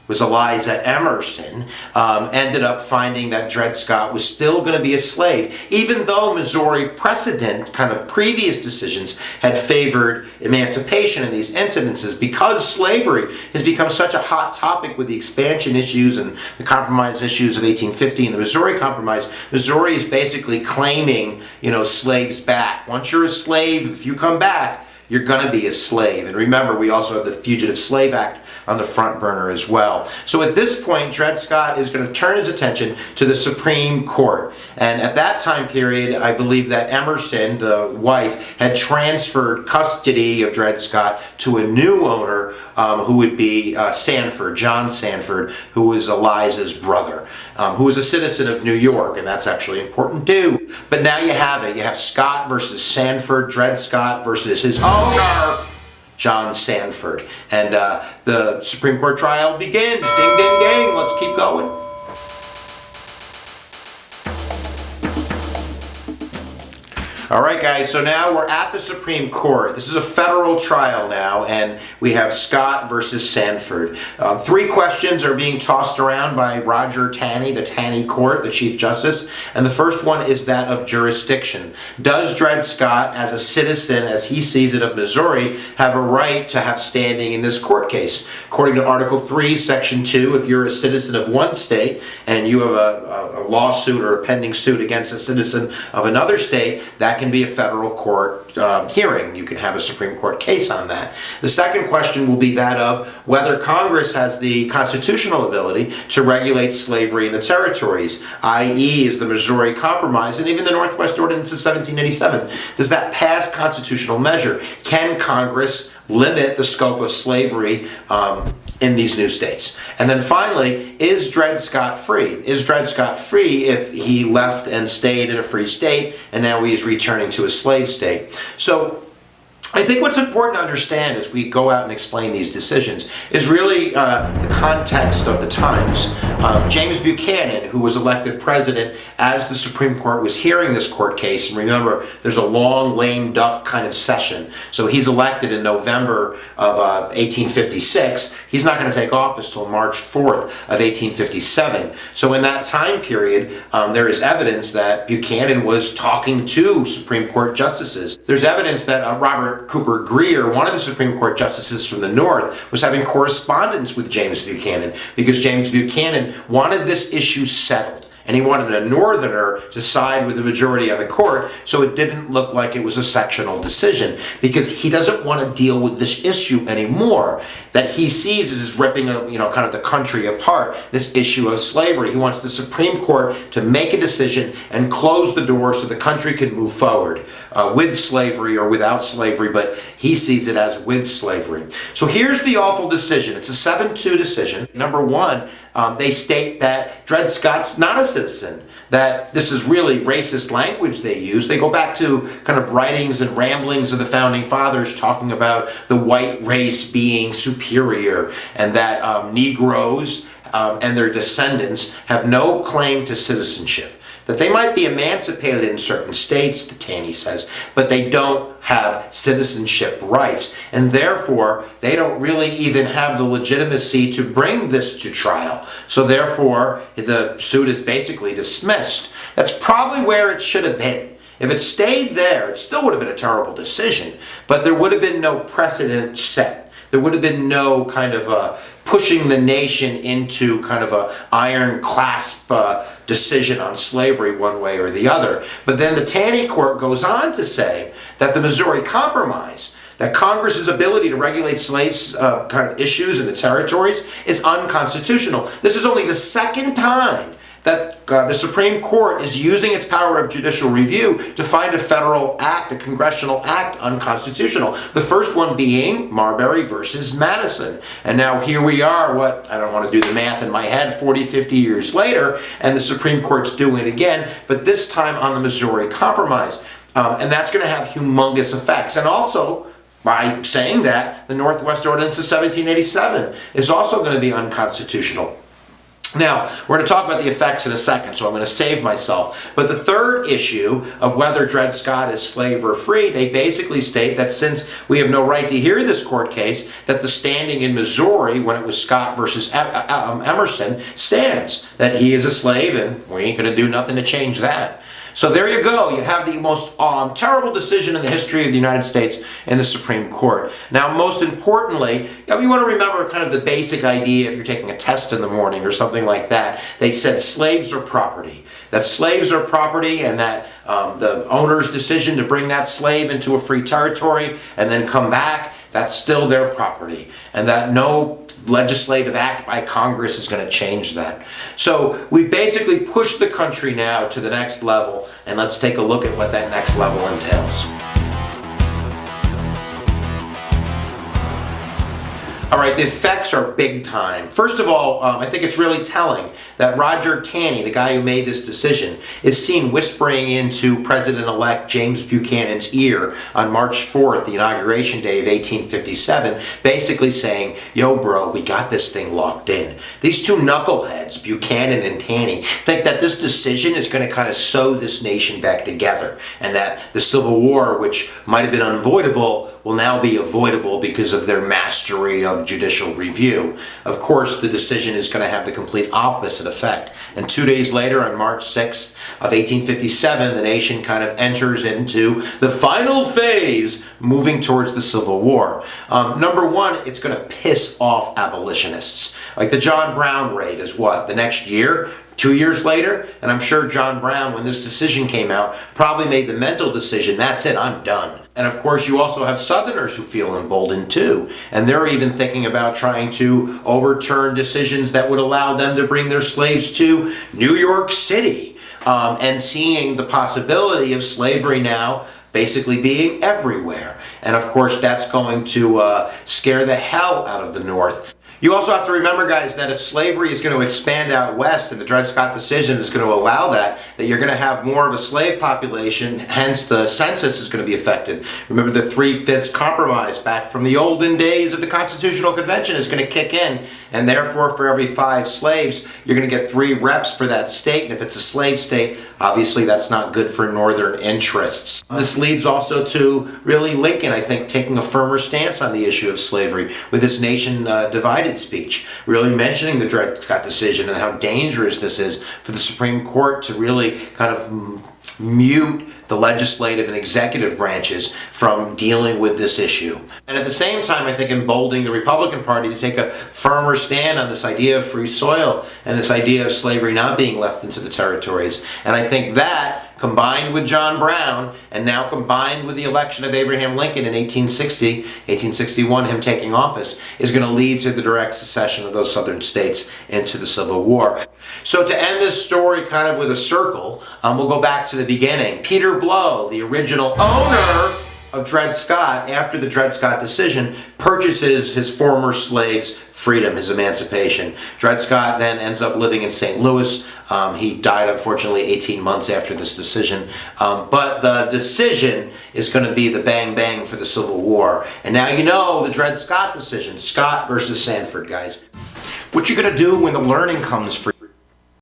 was Eliza Emerson, ended up finding that Dred Scott was still going to be a slave, even though Missouri precedent, kind of previous decisions, had favored emancipation in these incidences. Because slavery has become such a hot topic with the expansion issues and the compromise issues of 1850 and the Missouri Compromise, Missouri is basically claiming, slaves back. Once you're a slave, if you come back, you're going to be a slave. And remember, we also have the Fugitive Slave Act on the front burner as well. So at this point, Dred Scott is going to turn his attention to the Supreme Court. And at that time period, I believe that Emerson, the wife, had transferred custody of Dred Scott to a new owner who would be Sanford, John Sanford, who was Eliza's brother, who was a citizen of New York, and that's actually important too. But now you have it. You have Scott versus Sanford, Dred Scott versus his owner, John Sanford. And the Supreme Court trial begins. Ding, ding, ding. Let's keep going. All right, guys, so now we're at the Supreme Court. This is a federal trial now, and we have Scott versus Sanford. 3 questions are being tossed around by Roger Taney, the Taney Court, the Chief Justice, and the first one is that of jurisdiction. Does Dred Scott, as a citizen, as he sees it, of Missouri, have a right to have standing in this court case? According to Article 3, Section 2, if you're a citizen of one state and you have a lawsuit or a pending suit against a citizen of another state, that can be a federal court hearing. You can have a Supreme Court case on that. The second question will be that of whether Congress has the constitutional ability to regulate slavery in the territories, i.e. is the Missouri Compromise and even the Northwest Ordinance of 1787. Does that pass constitutional measure? Can Congress limit the scope of slavery in these new states? And then finally, is Dred Scott free? Is Dred Scott free if he left and stayed in a free state and now he is returning to a slave state? So I think what's important to understand as we go out and explain these decisions is really the context of the times. James Buchanan, who was elected president as the Supreme Court was hearing this court case, and remember, there's a long lame duck kind of session. So he's elected in November of 1856. He's not going to take office till March 4th of 1857. So in that time period, there is evidence that Buchanan was talking to Supreme Court justices. There's evidence that Robert Cooper Greer, one of the Supreme Court justices from the North, was having correspondence with James Buchanan because James Buchanan wanted this issue settled. And he wanted a Northerner to side with the majority on the court so it didn't look like it was a sectional decision, because he doesn't want to deal with this issue anymore that he sees as ripping kind of the country apart, this issue of slavery. He wants the Supreme Court to make a decision and close the door so the country can move forward. with slavery or without slavery, but he sees it as with slavery. So here's the awful decision. It's a 7-2 decision. Number one, they state that Dred Scott's not a citizen, that this is really racist language they use. They go back to kind of writings and ramblings of the Founding Fathers talking about the white race being superior and that Negroes and their descendants have no claim to citizenship. That they might be emancipated in certain states, the Taney says, but they don't have citizenship rights. And therefore, they don't really even have the legitimacy to bring this to trial. So therefore, the suit is basically dismissed. That's probably where it should have been. If it stayed there, it still would have been a terrible decision, but there would have been no precedent set. There would have been no kind of pushing the nation into kind of a iron clasp decision on slavery one way or the other. But then the Taney Court goes on to say that the Missouri Compromise, that Congress's ability to regulate slaves kind of issues in the territories is unconstitutional. This is only the second time that the Supreme Court is using its power of judicial review to find a federal act, a congressional act, unconstitutional. The first one being Marbury versus Madison. And now here we are, I don't want to do the math in my head, 40, 50 years later, and the Supreme Court's doing it again, but this time on the Missouri Compromise. And that's going to have humongous effects. And also, by saying that, the Northwest Ordinance of 1787 is also going to be unconstitutional. Now, we're going to talk about the effects in a second, so I'm going to save myself. But the third issue of whether Dred Scott is slave or free, they basically state that since we have no right to hear this court case, that the standing in Missouri, when it was Scott versus Emerson, stands. That he is a slave, and we ain't going to do nothing to change that. So there you go. You have the most terrible decision in the history of the United States in the Supreme Court. Now, most importantly, you want to remember kind of the basic idea if you're taking a test in the morning or something like that. They said slaves are property. That slaves are property and that the owner's decision to bring that slave into a free territory and then come back, that's still their property. And that no legislative act by Congress is going to change that. So we've basically pushed the country now to the next level, and let's take a look at what that next level entails. All right, the effects are big time. First of all, I think it's really telling that Roger Taney, the guy who made this decision, is seen whispering into President-elect James Buchanan's ear on March 4th, the inauguration day of 1857, basically saying, yo bro, we got this thing locked in. These two knuckleheads, Buchanan and Taney, think that this decision is going to kind of sew this nation back together, and that the Civil War, which might have been unavoidable, will now be avoidable because of their mastery of judicial review. Of course, the decision is going to have the complete opposite effect. And 2 days later, on March 6th of 1857, the nation kind of enters into the final phase, moving towards the Civil War. Number one, it's going to piss off abolitionists. Like the John Brown raid is what? The next year? 2 years later? And I'm sure John Brown, when this decision came out, probably made the mental decision, that's it, I'm done. And of course, you also have Southerners who feel emboldened too. And they're even thinking about trying to overturn decisions that would allow them to bring their slaves to New York City. And seeing the possibility of slavery now basically being everywhere. And of course, that's going to scare the hell out of the North. You also have to remember, guys, that if slavery is going to expand out west and the Dred Scott decision is going to allow that you're going to have more of a slave population, hence the census is going to be affected. Remember the 3/5 compromise back from the olden days of the Constitutional Convention is going to kick in, and therefore for every 5 slaves, you're going to get 3 reps for that state, and if it's a slave state, obviously that's not good for northern interests. This leads also to really Lincoln, I think, taking a firmer stance on the issue of slavery with his nation divided speech, really mentioning the Dred Scott decision and how dangerous this is for the Supreme Court to really kind of mute the legislative and executive branches from dealing with this issue. And at the same time, I think emboldening the Republican Party to take a firmer stand on this idea of free soil and this idea of slavery not being left into the territories. And I think that combined with John Brown, and now combined with the election of Abraham Lincoln in 1861, him taking office, is going to lead to the direct secession of those southern states into the Civil War. So to end this story kind of with a circle, we'll go back to the beginning. Peter Blow, the original owner of Dred Scott, after the Dred Scott decision, purchases his former slave's freedom, his emancipation. Dred Scott then ends up living in St. Louis. He died, unfortunately, 18 months after this decision. But the decision is going to be the bang-bang for the Civil War. And now you know the Dred Scott decision, Scott versus Sanford, guys. What you're going to do when the learning comes for